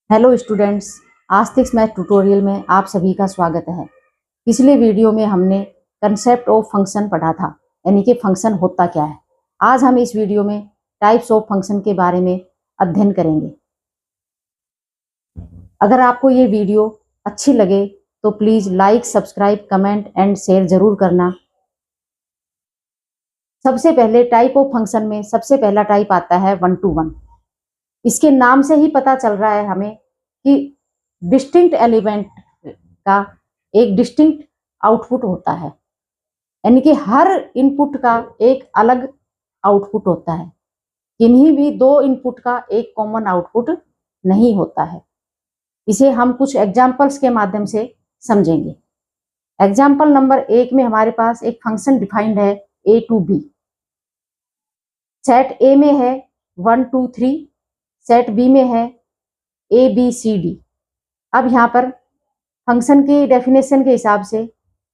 Hello students, आस्तिक्स math tutorial में आप सभी का स्वागत है। पिछले वीडियो में हमने कंसेप्ट ऑफ फंक्शन पढ़ा था, यानी कि फंक्शन होता क्या है। आज हम इस वीडियो में टाइप्स ऑफ फंक्शन के बारे में अध्ययन करेंगे। अगर आपको ये वीडियो अच्छी लगे तो please like, subscribe, comment and share जरूर करना। सबसे पहले टाइप ऑफ फंक्शन में सबसे पहला टाइप आता है 1 to 1। इसके नाम से ही पता चल रहा है हमें कि डिस्टिंक्ट एलिमेंट का एक डिस्टिंक्ट आउटपुट होता है, यानी कि हर इनपुट का एक अलग आउटपुट होता है। किन्हीं भी दो इनपुट का एक कॉमन आउटपुट नहीं होता है। इसे हम कुछ एग्जाम्पल्स के माध्यम से समझेंगे। एग्जाम्पल नंबर 1 में हमारे पास एक फंक्शन डिफाइंड है a to b। Set A में है 1 2 3, सेट बी में है a b c d। अब यहाँ पर फंक्शन की डेफिनेशन के हिसाब से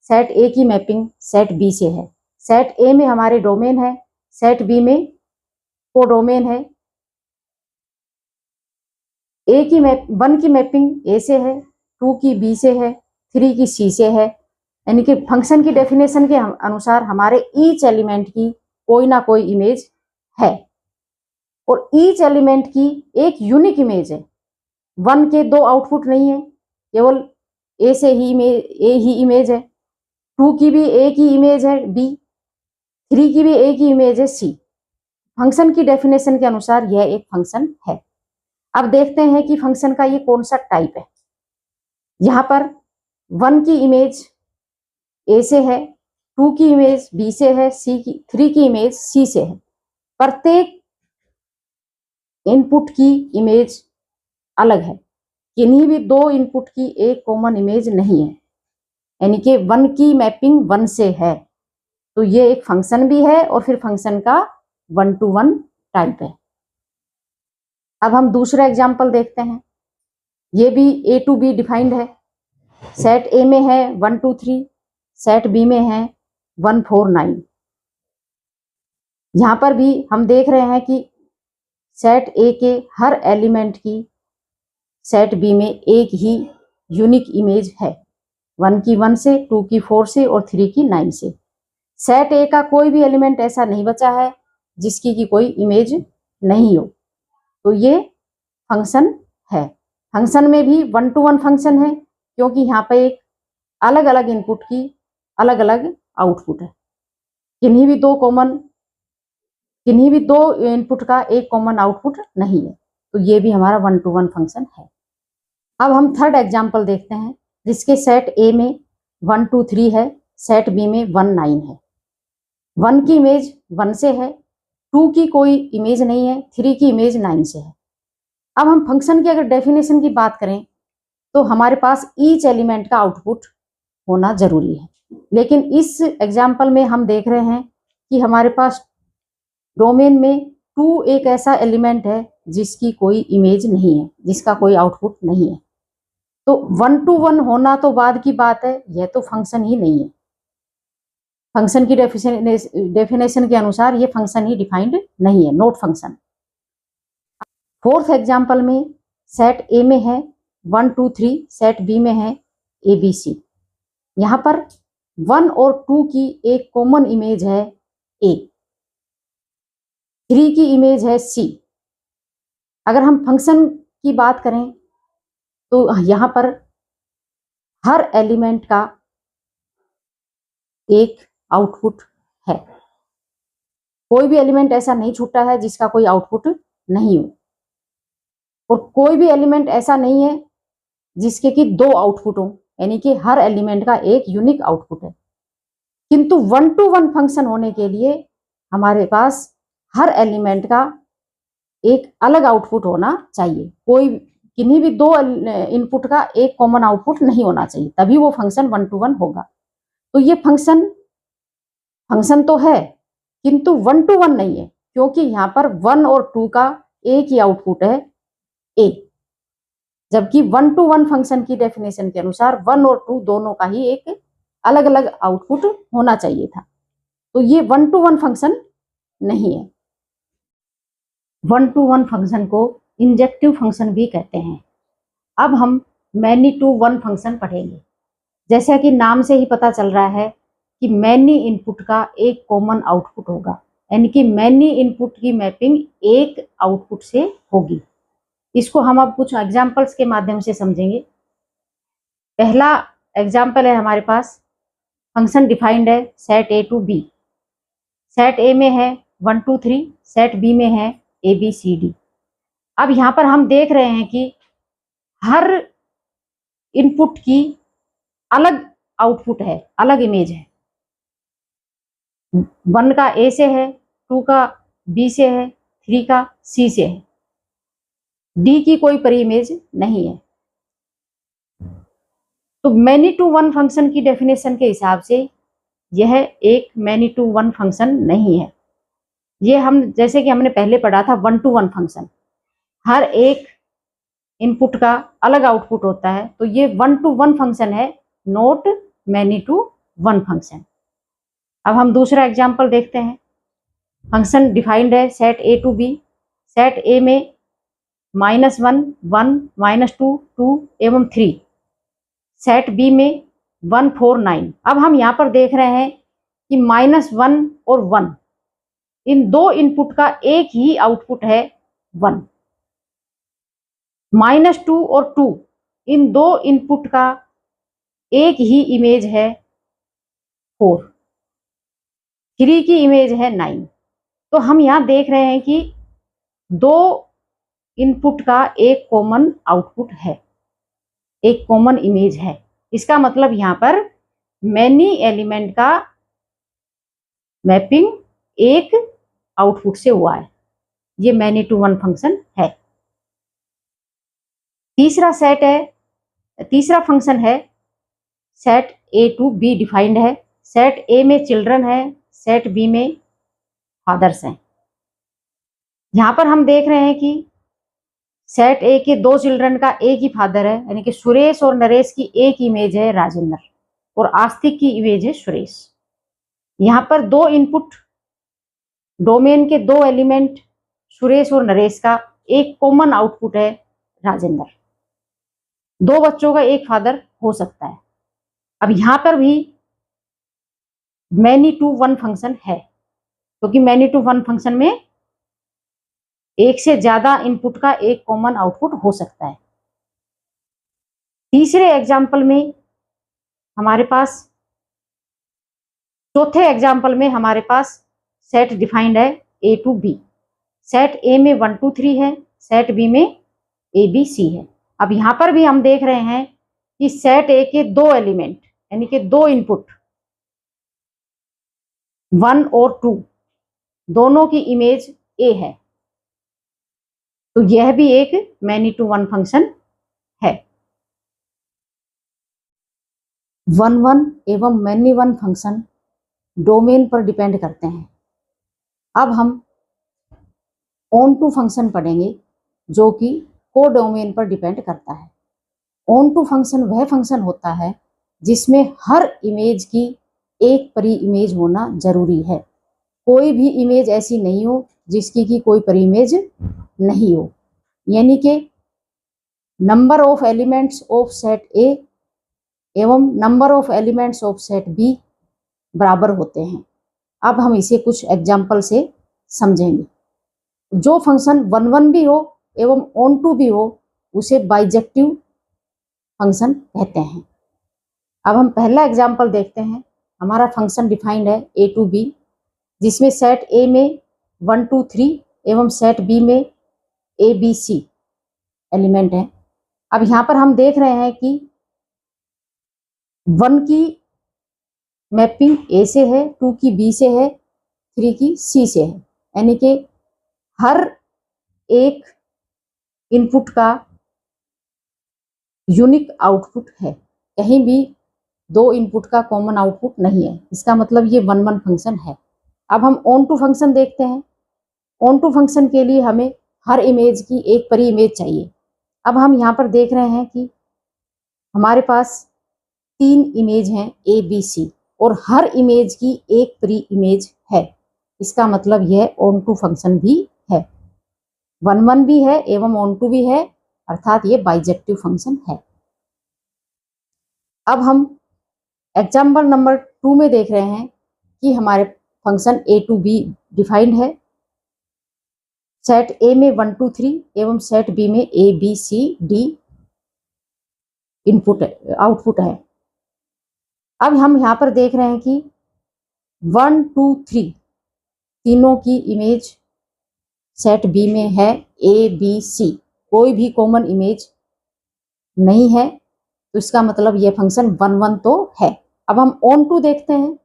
सेट ए की मैपिंग सेट बी से है। सेट ए में हमारे डोमेन है, सेट बी में कोडोमेन है। ए की 1 की मैपिंग ए से है, 2 की बी से है, 3 की सी से है। यानी कि फंक्शन की डेफिनेशन के अनुसार हमारे ईच एलिमेंट की कोई ना कोई इमेज है और ईच एलिमेंट की एक यूनिक इमेज है। 1 के दो आउटपुट नहीं है, केवल ए से ही इमेज है। 2 की भी ए की इमेज है बी, 3 की भी ए की इमेज है सी। फंक्शन की डेफिनेशन के अनुसार यह एक फंक्शन है। अब देखते हैं कि फंक्शन का ये कौन सा टाइप है। यहाँ पर 1 की इमेज ए से है, 2 की इमेज बी से है, 3 की इमेज सी से है। प्रत्येक इनपुट की इमेज अलग है। किन्हीं भी दो इनपुट की एक कॉमन इमेज नहीं है, यानी कि 1 की मैपिंग 1 से है। तो ये एक फंक्शन भी है और फिर फंक्शन का 1 to 1 टाइप है। अब हम दूसरा एग्जाम्पल देखते हैं। ये भी a to b डिफाइंड है। सेट ए में है 1 2 3, सेट बी में है 1 4 9। यहाँ पर भी हम देख रहे हैं कि सेट ए के हर एलिमेंट की सेट बी में एक ही यूनिक इमेज है। 1 की 1 से, 2 की 4 से और 3 की 9 से। सेट ए का कोई भी एलिमेंट ऐसा नहीं बचा है जिसकी की कोई इमेज नहीं हो। तो ये फंक्शन है। फंक्शन में भी 1 to 1 फंक्शन है, क्योंकि यहाँ पे एक अलग अलग इनपुट की अलग अलग आउटपुट है। किन्हीं भी दो इनपुट का एक कॉमन आउटपुट नहीं है। तो ये भी हमारा 1 to 1 फंक्शन है। अब हम थर्ड एग्जाम्पल देखते हैं, जिसके सेट ए में 1 2 3 है, सेट बी में 1 9 है। 1 की इमेज 1 से है, 2 की कोई इमेज नहीं है, 3 की इमेज 9 से है। अब हम फंक्शन की अगर डेफिनेशन की बात करें तो हमारे पास ईच एलिमेंट का आउटपुट होना जरूरी है। लेकिन इस एग्जाम्पल में हम देख रहे हैं कि हमारे पास डोमेन में 2 एक ऐसा एलिमेंट है जिसकी कोई इमेज नहीं है, जिसका कोई आउटपुट नहीं है। तो 1 to 1 होना तो बाद की बात है, यह तो फंक्शन ही नहीं है। फंक्शन की डेफिनेशन के अनुसार ये फंक्शन ही डिफाइंड नहीं है, नॉट फंक्शन। फोर्थ एग्जाम्पल में सेट ए में है 1 2 3, सेट बी में है ए बी सी। यहाँ पर 1 और 2 की एक कॉमन इमेज है ए, 3 की इमेज है सी। अगर हम फंक्शन की बात करें तो यहाँ पर हर एलिमेंट का एक आउटपुट है। कोई भी एलिमेंट ऐसा नहीं छूटा है जिसका कोई आउटपुट नहीं हो, और कोई भी एलिमेंट ऐसा नहीं है जिसके कि दो आउटपुट हो, यानी कि हर एलिमेंट का एक यूनिक आउटपुट है। किंतु 1 to 1 फंक्शन होने के लिए हमारे पास हर एलिमेंट का एक अलग आउटपुट होना चाहिए। किन्हीं भी दो इनपुट का एक कॉमन आउटपुट नहीं होना चाहिए, तभी वो फंक्शन 1 to 1 होगा। तो ये फंक्शन तो है किंतु 1 to 1 नहीं है, क्योंकि यहाँ पर 1 और 2 का एक ही आउटपुट है ए, जबकि 1 to 1 फंक्शन की डेफिनेशन के अनुसार 1 और 2 दोनों का ही एक अलग अलग आउटपुट होना चाहिए था। तो ये 1 to 1 फंक्शन नहीं है। 1 to 1 फंक्शन को इंजेक्टिव फंक्शन भी कहते हैं। अब हम मैनी टू वन फंक्शन पढ़ेंगे। जैसा कि नाम से ही पता चल रहा है कि मैनी इनपुट का एक कॉमन आउटपुट होगा, यानी कि मैनी इनपुट की मैपिंग एक आउटपुट से होगी। इसको हम अब कुछ एग्जाम्पल्स के माध्यम से समझेंगे। पहला एग्जाम्पल है हमारे पास, फंक्शन डिफाइंड है set A to B. Set A में है 1 2 3, सेट बी में है ए बी सी डी। अब यहाँ पर हम देख रहे हैं कि हर इनपुट की अलग आउटपुट है, अलग इमेज है। 1 का ए से है, 2 का बी से है, 3 का सी से है। डी की कोई परी इमेज नहीं है। तो मैनी टू वन फंक्शन की डेफिनेशन के हिसाब से यह एक मैनी टू वन फंक्शन नहीं है। ये हम जैसे कि हमने पहले पढ़ा था 1 to 1 फंक्शन, हर एक इनपुट का अलग आउटपुट होता है, तो ये 1 to 1 फंक्शन है, not many to one function. अब हम दूसरा एग्जाम्पल देखते हैं। फंक्शन डिफाइंड है set A to B. Set A में -1 1 -2 2 एवं 3, सेट बी में 1 4 9। अब हम यहाँ पर देख रहे हैं कि -1 और 1 इन दो इनपुट का एक ही आउटपुट है 1। -2 और 2 इन दो इनपुट का एक ही इमेज है 4। 3 की इमेज है 9। तो हम यहाँ देख रहे हैं कि दो इनपुट का एक कॉमन आउटपुट है, एक कॉमन इमेज है। इसका मतलब यहाँ पर मैनी एलिमेंट का मैपिंग एक आउटपुट से हुआ है। ये मैनी टू वन फंक्शन है। तीसरा फंक्शन है set A to B defined है। सेट ए में चिल्ड्रन है, सेट बी में फादर्स हैं। यहाँ पर हम देख रहे हैं कि सेट ए के दो चिल्ड्रन का एक ही फादर है, यानी कि सुरेश और नरेश की एक इमेज है राजेंद्र और आस्तिक की इमेज है सुरेश। यहाँ पर दो इनपुट डोमेन के दो एलिमेंट सुरेश और नरेश का एक कॉमन आउटपुट है राजेंद्र। दो बच्चों का एक फादर हो सकता है। अब यहाँ पर भी मैनी टू वन फंक्शन है, क्योंकि मैनी टू वन फंक्शन में एक से ज्यादा इनपुट का एक कॉमन आउटपुट हो सकता है। तीसरे एग्जाम्पल में हमारे पास, चौथे एग्जाम्पल में हमारे पास सेट डिफाइंड है ए टू बी। सेट ए में 1 2 3 है, सेट बी में ए बी सी है। अब यहाँ पर भी हम देख रहे हैं कि सेट ए के दो एलिमेंट, यानी कि दो इनपुट 1 और 2 दोनों की इमेज ए है, तो यह भी एक मैनी टू वन फंक्शन है। 1 1 एवं मैनी वन फंक्शन डोमेन पर डिपेंड करते हैं। अब हम ऑन टू फंक्शन पढ़ेंगे जो कि को डोमेन पर डिपेंड करता है। ऑन टू फंक्शन वह फंक्शन होता है जिसमें हर इमेज की एक परी इमेज होना जरूरी है। कोई भी इमेज ऐसी नहीं हो जिसकी की कोई परी इमेज नहीं हो, यानी कि number of elements of set A एवं number of elements of set B बराबर होते हैं। अब हम इसे कुछ एग्जाम्पल से समझेंगे। जो फंक्शन 1 1 भी हो एवं ऑन टू भी हो उसे बाइजेक्टिव फंक्शन कहते हैं। अब हम पहला एग्जाम्पल देखते हैं। हमारा फंक्शन डिफाइंड है ए टू बी, जिसमें सेट ए में 1 2 3 एवं सेट बी में ए बी सी एलिमेंट है। अब यहाँ पर हम देख रहे हैं कि 1 की मैपिंग ए से है, 2 की बी से है, 3 की सी से है, यानी कि हर एक इनपुट का यूनिक आउटपुट है, कहीं भी दो इनपुट का कॉमन आउटपुट नहीं है। इसका मतलब ये 1 1 फंक्शन है। अब हम ऑन टू फंक्शन देखते हैं। ऑन टू फंक्शन के लिए हमें हर इमेज की एक परी इमेज चाहिए। अब हम यहाँ पर देख रहे हैं कि हमारे पास 3 इमेज हैं ए बी सी और हर इमेज की एक परी इमेज है। इसका मतलब यह ऑन टू फंक्शन भी है, 1 1 भी है एवं ऑन टू भी है। अर्थात ये बाइजेक्टिव फंक्शन है। अब हम एग्जाम्पल नंबर 2 में देख रहे हैं कि हमारे function a to b defined है। सेट A में 1 2 3 एवं सेट B में A B C D input output है। अब हम यहाँ पर देख रहे हैं कि 1 2 3 तीनों की इमेज सेट B में है A B C, कोई भी कॉमन इमेज नहीं है, तो इसका मतलब ये फंक्शन 1 1 तो है। अब हम ऑन टू देखते हैं।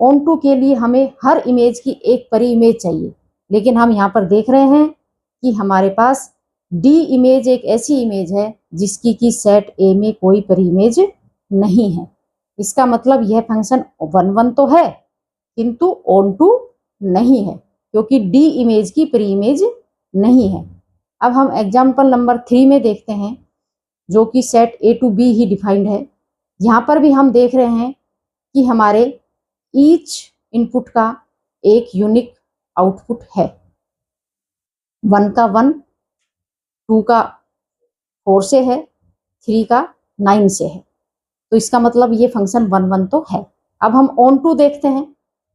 ऑन टू के लिए हमें हर इमेज की एक परी इमेज चाहिए, लेकिन हम यहाँ पर देख रहे हैं कि हमारे पास डी इमेज एक ऐसी इमेज है जिसकी कि सेट ए में कोई परी इमेज नहीं है। इसका मतलब यह फंक्शन 1 1 तो है किंतु ऑन टू नहीं है, क्योंकि डी इमेज की परी इमेज नहीं है। अब हम एग्जाम्पल नंबर 3 में देखते हैं, जो कि सेट ए टू बी ही डिफाइंड है। यहाँ पर भी हम देख रहे हैं कि हमारे ईच इनपुट का एक यूनिक आउटपुट है। 1 का 1, 2 का 4 से है, 3 का 9 से है, तो इसका मतलब ये फंक्शन 1 1 तो है। अब हम ऑन टू देखते हैं।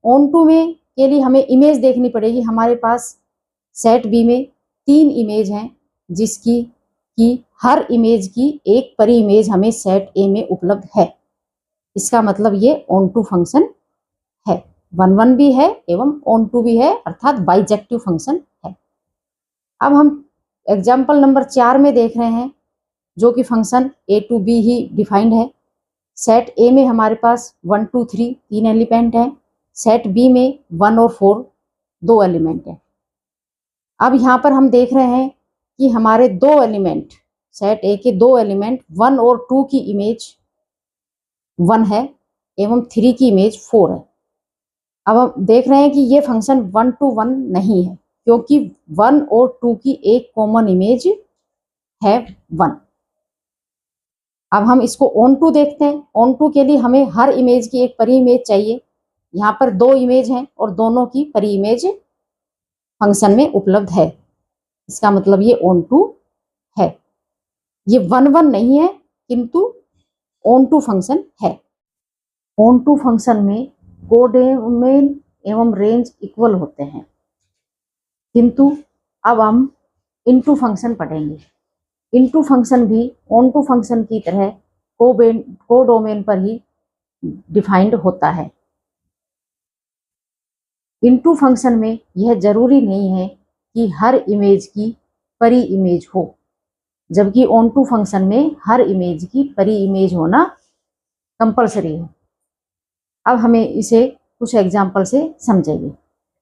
ऑन टू में के लिए हमें इमेज देखनी पड़ेगी। हमारे पास सेट बी में 3 इमेज हैं, जिसकी कि हर इमेज की एक परी इमेज हमें सेट ए में उपलब्ध है। इसका मतलब ये ऑन टू फंक्शन है, 1 1 भी है एवं ऑन टू भी है, अर्थात बाइजेक्टिव फंक्शन है। अब हम एग्जाम्पल नंबर 4 में देख रहे हैं, जो कि फंक्शन ए टू बी ही डिफाइंड है। सेट ए में हमारे पास 1 2 3 3 एलिमेंट हैं, सेट बी में 1 और 4 2 एलिमेंट हैं। अब यहाँ पर हम देख रहे हैं कि हमारे 2 एलिमेंट, सेट ए के 2 एलिमेंट 1 और 2 की इमेज 1 है एवं 3 की इमेज 4 है। अब हम देख रहे हैं कि ये फंक्शन 1 to 1 नहीं है, क्योंकि 1 और 2 की एक कॉमन इमेज है 1। अब हम इसको ऑन टू देखते हैं। ऑन टू के लिए हमें हर इमेज की एक परी इमेज चाहिए। यहाँ पर 2 इमेज हैं और दोनों की परी इमेज फंक्शन में उपलब्ध है। इसका मतलब ये ऑन टू है। ये 1 1 नहीं है, किंतु ऑन टू फंक्शन है। ऑन टू फंक्शन में कोडोमेन एवं रेंज इक्वल होते हैं, किंतु अब हम इनटू फंक्शन पढ़ेंगे। इनटू फंक्शन भी ऑन टू फंक्शन की तरह कोडोमेन पर ही डिफाइंड होता है। इनटू फंक्शन में यह जरूरी नहीं है कि हर इमेज की परी इमेज हो, जबकि ऑन टू फंक्शन में हर इमेज की परी इमेज होना कंपलसरी है। अब हमें इसे कुछ एग्जाम्पल से समझेंगे।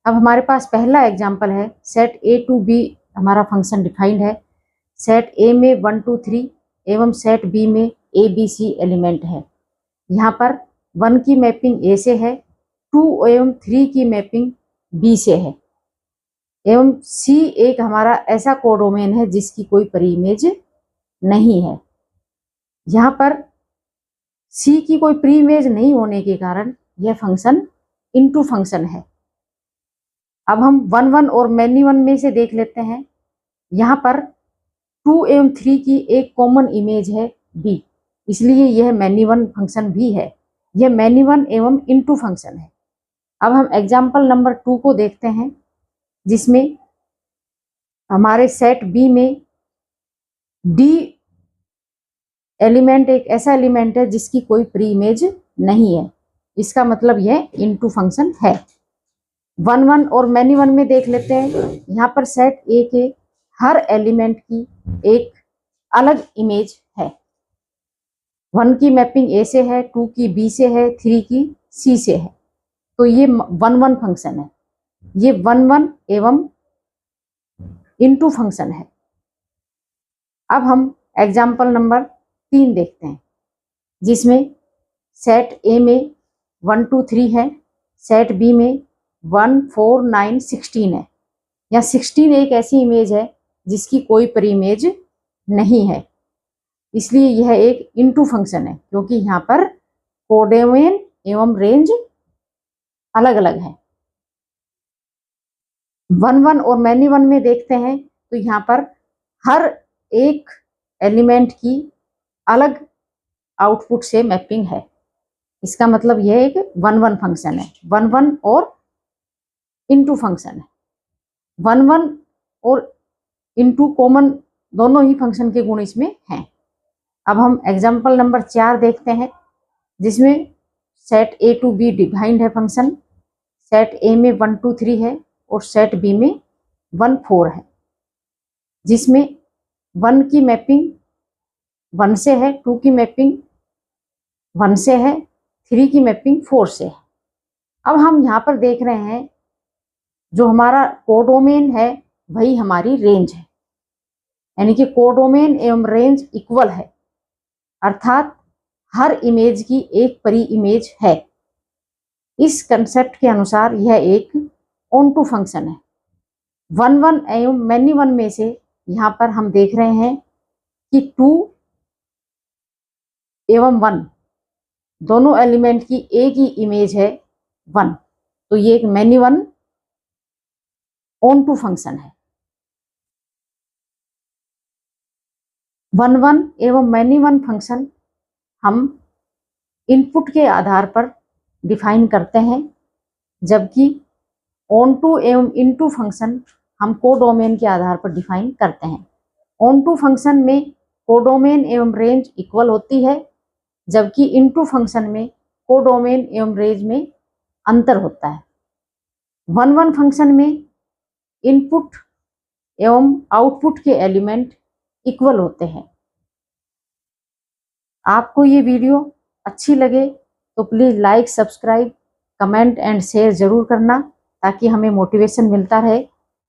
अब हमारे पास पहला एग्जाम्पल है, सेट ए टू बी हमारा फंक्शन डिफाइंड है। सेट ए में 1 2 3 एवं सेट बी में ए बी सी एलिमेंट है। यहाँ पर 1 की मैपिंग ए से है, 2 एवं 3 की मैपिंग बी से है, एवं सी एक हमारा ऐसा कोडोमेन है जिसकी कोई परी इमेज नहीं है। यहाँ पर सी की कोई प्री इमेज नहीं होने के कारण यह फंक्शन इनटू फंक्शन है। अब हम 1 1 और मैनी 1 में से देख लेते हैं। यहाँ पर 2 एवं 3 की एक कॉमन इमेज है बी, इसलिए यह मैनी 1 फंक्शन भी है। यह मैनी 1 एवं इनटू फंक्शन है। अब हम एग्जाम्पल नंबर 2 को देखते हैं, जिसमें हमारे सेट बी में डी एलिमेंट एक ऐसा एलिमेंट है जिसकी कोई प्री इमेज नहीं है। इसका मतलब यह इनटू फंक्शन है। 1 1 और मैनी 1 में देख लेते हैं। यहाँ पर सेट ए के हर एलिमेंट की एक अलग इमेज है। 1 की मैपिंग ए से है, 2 की बी से है, 3 की सी से है, तो ये 1 1 फंक्शन है। ये 1 1 एवं इनटू फंक्शन है। अब हम एग्जाम्पल नंबर 3 देखते हैं, जिसमें सेट ए में 1 2 3 है, सेट बी में 1 4 9 16 है। या 16 एक ऐसी इमेज है जिसकी कोई परी इमेज नहीं है, इसलिए यह एक इनटू फंक्शन है, क्योंकि यहाँ पर कोडोमेन एवं रेंज अलग अलग है। 1 1 और मैनी 1 में देखते हैं, तो यहाँ पर हर एक एलिमेंट की अलग आउटपुट से मैपिंग है। इसका मतलब यह है कि 1-1 फंक्शन है, 1-1 और इनटू फंक्शन है। 1-1 और इनटू कॉमन दोनों ही फंक्शन के गुण इसमें हैं। अब हम एग्जाम्पल नंबर 4 देखते हैं, जिसमें set A to B defined है फंक्शन। सेट ए में 1 2 3 है और सेट बी में 1 4 है, जिसमें 1 की मैपिंग 1 से है, 2 की मैपिंग 1 से है, 3 की मैपिंग 4 से है। अब हम यहाँ पर देख रहे हैं जो हमारा कोडोमेन है वही हमारी रेंज है, यानी कि कोडोमेन एवं रेंज इक्वल है, अर्थात हर इमेज की एक परी इमेज है। इस कंसेप्ट के अनुसार यह एक ऑन टू फंक्शन है। 1-1 एवं मैनी 1 में से यहाँ पर हम देख रहे हैं कि 2 एवं 1 दोनों एलिमेंट की एक ही इमेज है 1, तो ये एक मैनी 1 ऑन टू फंक्शन है। 1-1 एवं मैनी 1 फंक्शन हम इनपुट के आधार पर डिफाइन करते हैं, जबकि ऑन टू एवं इनटू फंक्शन हम कोडोमेन के आधार पर डिफाइन करते हैं। ऑन टू फंक्शन में कोडोमेन एवं रेंज इक्वल होती है, जबकि इनटू फंक्शन में कोडोमेन एवं रेंज में अंतर होता है। 1-1 फंक्शन में इनपुट एवं आउटपुट के एलिमेंट इक्वल होते हैं। आपको ये वीडियो अच्छी लगे तो please like, subscribe, comment and share ज़रूर करना, ताकि हमें मोटिवेशन मिलता रहे